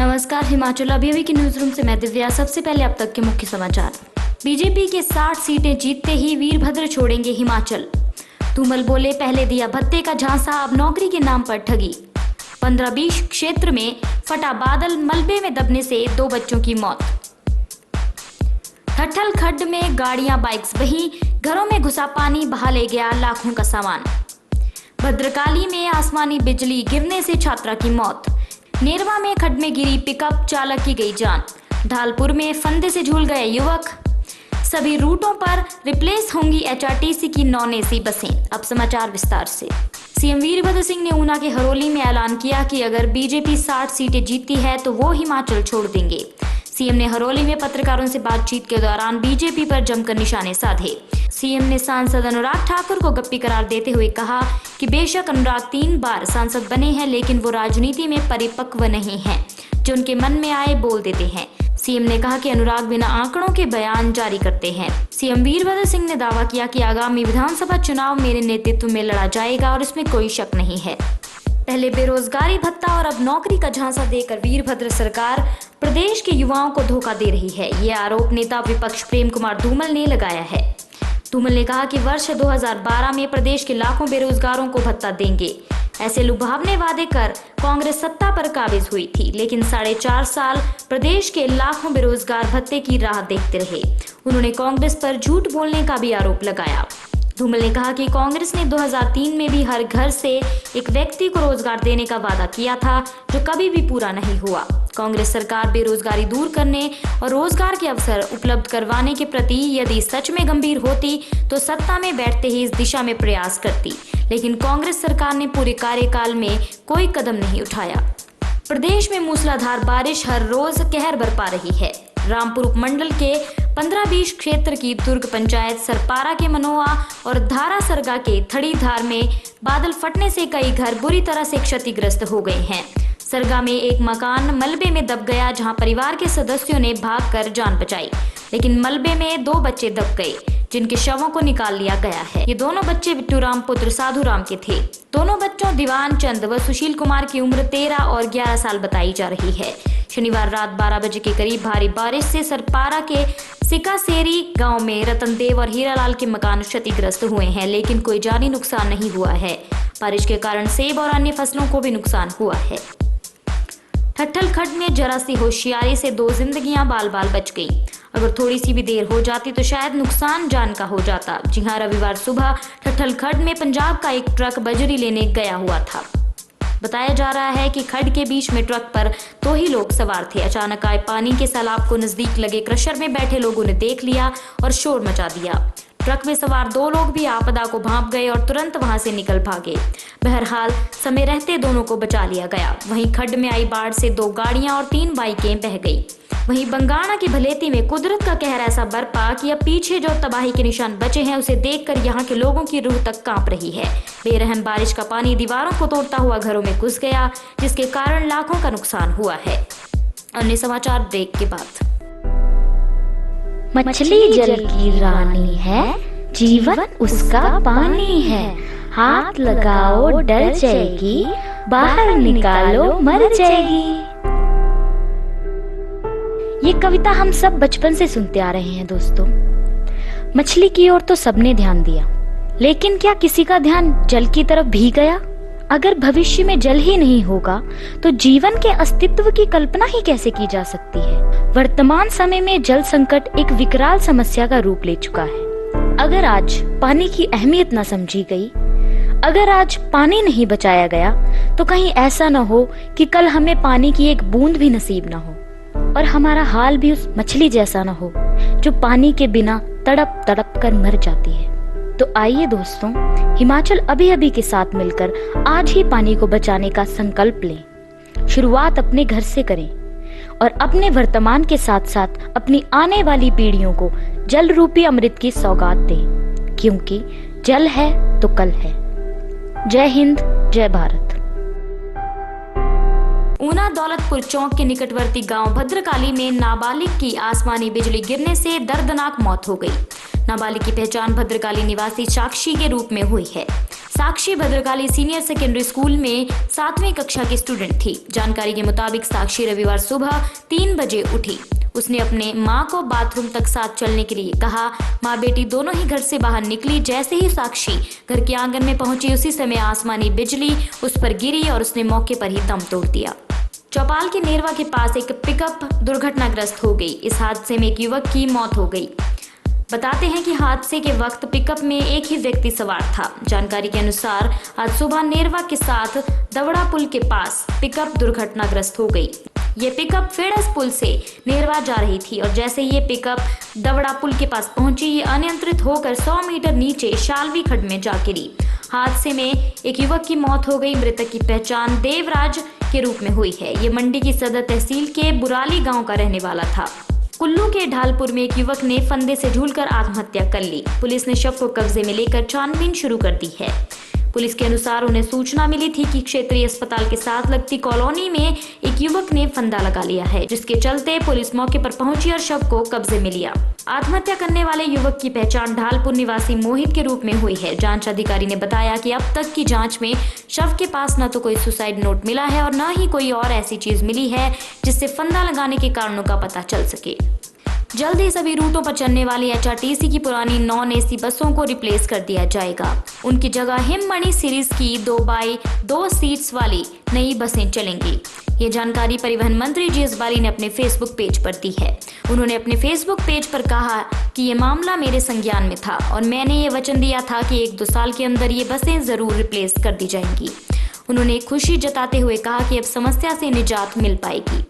नमस्कार, हिमाचल अभी की न्यूज रूम से मैं दिव्या। सबसे पहले अब तक के मुख्य समाचार। बीजेपी के 60 सीटें जीतते ही वीरभद्र छोड़ेंगे हिमाचल। धूमल बोले, पहले दिया भत्ते का झांसा, अब नौकरी के नाम पर ठगी। 15-20 क्षेत्र में फटा बादल, मलबे में दबने से 2 बच्चों की मौत। ठट्ठल खड्ड में गाड़ियां बाइक्स बही, घरों में घुसा पानी, बहा ले गया लाखों का सामान। भद्रकाली में आसमानी बिजली गिरने से छात्रा की मौत। नेरवा में खड्ड में गिरी पिकअप, चालक की गई जान। ढालपुर में फंदे से झूल गए युवक। सभी रूटों पर रिप्लेस होंगी एचआरटीसी की नॉन एसी बसें। अब समाचार विस्तार से। सीएम वीरभद्र सिंह ने ऊना के हरोली में ऐलान किया कि अगर बीजेपी 60 सीटें जीतती है तो वो हिमाचल छोड़ देंगे। सीएम ने हरोली में पत्रकारों से बातचीत के दौरान बीजेपी पर जमकर निशाने साधे। सीएम ने सांसद अनुराग ठाकुर को गप्पी करार देते हुए कहा कि बेशक अनुराग 3 बार सांसद बने हैं, लेकिन वो राजनीति में परिपक्व नहीं हैं, जो उनके मन में आए बोल देते हैं। सीएम ने कहा कि अनुराग बिना आंकड़ों के बयान जारी करते हैं। सीएम वीरभद्र सिंह ने दावा किया कि आगामी विधानसभा चुनाव मेरे नेतृत्व में लड़ा जाएगा और इसमें कोई शक नहीं है। पहले बेरोजगारी भत्ता और अब नौकरी का झांसा देकर वीरभद्र सरकार प्रदेश के युवाओं को धोखा दे रही है। ये आरोप नेता विपक्ष प्रेम कुमार धूमल ने लगाया है। धूमल ने कहा कि वर्ष 2012 में प्रदेश के लाखों बेरोजगारों को भत्ता देंगे। ऐसे लुभावने वादे कर कांग्रेस सत्ता पर काबिज हुई थी, लेकिन 4.5 साल प्रदेश के लाखों बेरोजगार भत्ते की राह देखते रहे। उन्होंने कांग्रेस पर झूठ बोलने का भी आरोप लगाया। धूमल ने कहा कि कांग्रेस ने 2003 में भी हर घर से एक व्यक्ति को रोजगार देने का वादा किया था, जो कभी भी पूरा नहीं हुआ। कांग्रेस सरकार बेरोजगारी दूर करने और रोजगार के अवसर उपलब्ध करवाने के प्रति यदि सच में गंभीर होती तो सत्ता में बैठते ही इस दिशा में प्रयास करती, लेकिन कांग्रेस सरकार ने पूरे कार्यकाल में कोई कदम नहीं उठाया। प्रदेश में मूसलाधार बारिश हर रोज कहर बरपा रही है। रामपुर उपमंडल के 15-20 क्षेत्र की दुर्ग पंचायत सरपारा के मनोआ और धारा सरगा के थड़ीधार में बादल फटने से कई घर बुरी तरह से क्षतिग्रस्त हो गए हैं। सरगा में एक मकान मलबे में दब गया, जहां परिवार के सदस्यों ने भागकर जान बचाई, लेकिन मलबे में 2 बच्चे दब गए, जिनके शवों को निकाल लिया गया है। ये दोनों बच्चे बिट्टू राम पुत्र साधु राम के थे। दोनों बच्चों दीवान चंद व सुशील कुमार की उम्र 13 और 11 साल बताई जा रही है। शनिवार रात 12 बजे के करीब भारी बारिश से सरपारा के सिकासेरी गांव में रतनदेव और हीरालाल के मकान क्षतिग्रस्त हुए हैं, लेकिन कोई जानी नुकसान नहीं हुआ है। बारिश के कारण सेब और अन्य फसलों को भी नुकसान हुआ है। ठट्ठल खड्ड में जरा सी होशियारी से 2 जिंदगियां बाल बाल बच गई। अगर थोड़ी सी भी देर हो जाती तो शायद नुकसान जान का हो जाता। जी हां, रविवार सुबह ठट्ठल खड्ड में पंजाब का एक ट्रक बजरी लेने गया हुआ था। बताया जा रहा है कि खड्ड के बीच में ट्रक पर 2 ही लोग सवार थे। अचानक आए पानी के सैलाब को नजदीक लगे क्रशर में बैठे लोगों ने देख लिया और शोर मचा दिया। ट्रक में सवार 2 लोग भी आपदा को भांप गए और तुरंत वहां से निकल भागे। बहरहाल समय रहते दोनों को बचा लिया गया। वहीं खड्ड में आई बाढ़ से 2 गाड़ियां और 3 बाइकें बह गई। वहीं बंगाणा की भलेती में कुदरत का कहर ऐसा बरपा कि अब पीछे जो तबाही के निशान बचे हैं, उसे देखकर यहाँ के लोगों की रूह तक कांप रही है। बेरहम बारिश का पानी दीवारों को तोड़ता हुआ घरों में घुस गया, जिसके कारण लाखों का नुकसान हुआ है। अन्य समाचार ब्रेक के बाद। मछली जल की रानी है, जीवन उसका पानी है। हाथ लगाओ डर जाएगी, बाहर निकालो मर जाएगी। ये कविता हम सब बचपन से सुनते आ रहे हैं दोस्तों। मछली की ओर तो सबने ध्यान दिया, लेकिन क्या किसी का ध्यान जल की तरफ भी गया? अगर भविष्य में जल ही नहीं होगा तो जीवन के अस्तित्व की कल्पना ही कैसे की जा सकती है? वर्तमान समय में जल संकट एक विकराल समस्या का रूप ले चुका है। अगर आज पानी की अहमियत न समझी गई, अगर आज पानी नहीं बचाया गया, तो कहीं ऐसा न हो कि कल हमें पानी की एक बूंद भी नसीब न हो और हमारा हाल भी उस मछली जैसा न हो जो पानी के बिना तड़प तड़प कर मर जाती है। तो आइए दोस्तों, हिमाचल अभी के साथ मिलकर आज ही पानी को बचाने का संकल्प लें। शुरुआत अपने घर से करें और अपने वर्तमान के साथ साथ अपनी आने वाली पीढ़ियों को जल रूपी अमृत की सौगात दें, क्योंकि जल है तो कल है। जय हिंद, जय भारत। ऊना दौलतपुर चौक के निकटवर्ती गांव भद्रकाली में नाबालिग की आसमानी बिजली गिरने से दर्दनाक मौत हो गई। नाबालिग की पहचान भद्रकाली निवासी साक्षी के रूप में हुई है। साक्षी भद्रकाली सीनियर सेकेंडरी स्कूल में 7वीं कक्षा की स्टूडेंट थी। जानकारी के मुताबिक साक्षी रविवार सुबह 3 बजे उठी। उसने अपने मां को बाथरूम तक साथ चलने के लिए कहा। मां बेटी दोनों ही घर से बाहर निकली। जैसे ही साक्षी घर के आंगन में पहुंची, उसी समय आसमानी बिजली उस पर गिरी और उसने मौके पर ही दम तोड़ दिया। चौपाल के नेरवा के पास एक पिकअप दुर्घटनाग्रस्त हो गई। इस हादसे में एक युवक की मौत हो गई। बताते हैं कि हादसे के वक्त पिकअप में एक ही व्यक्ति सवार था। जानकारी के अनुसार आज सुबह नेरवा के साथ दवड़ा पुल के पास पिकअप दुर्घटनाग्रस्त हो गई। ये पिकअप फेड़स पुल से नेरवा जा रही थी और जैसे ये पिकअप दवड़ा पुल के पास पहुंची, ये अनियंत्रित होकर 100 मीटर नीचे शालवी खड्ड में जा गिरी। हादसे में एक युवक की मौत हो गई। मृतक की पहचान देवराज के रूप में हुई है। ये मंडी की सदर तहसील के बुराली गांव का रहने वाला था। कुल्लू के ढालपुर में एक युवक ने फंदे से झूलकर आत्महत्या कर ली। पुलिस ने शव को कब्जे में लेकर छानबीन शुरू कर दी है। पुलिस के अनुसार उन्हें सूचना मिली थी कि क्षेत्रीय अस्पताल के साथ लगती कॉलोनी में एक युवक ने फंदा लगा लिया है, जिसके चलते पुलिस मौके पर पहुंची और शव को कब्जे में लिया। आत्महत्या करने वाले युवक की पहचान ढालपुर निवासी मोहित के रूप में हुई है। जांच अधिकारी ने बताया कि अब तक की जांच में शव के पास न तो कोई सुसाइड नोट मिला है और न ही कोई और ऐसी चीज मिली है जिससे फंदा लगाने के कारणों का पता चल सके। जल्द ही सभी रूटों पर चलने वाली एचआरटीसी की पुरानी नॉन एसी बसों को रिप्लेस कर दिया जाएगा। उनकी जगह हिममणि सीरीज की 2x2 सीट्स वाली नई बसें चलेंगी। ये जानकारी परिवहन मंत्री जीएस बाली ने अपने फेसबुक पेज पर दी है। उन्होंने अपने फेसबुक पेज पर कहा कि ये मामला मेरे संज्ञान में था और मैंने ये वचन दिया था कि 1-2 साल के अंदर ये बसें जरूर रिप्लेस कर दी जाएंगी। उन्होंने खुशी जताते हुए कहा कि अब समस्या से निजात मिल पाएगी।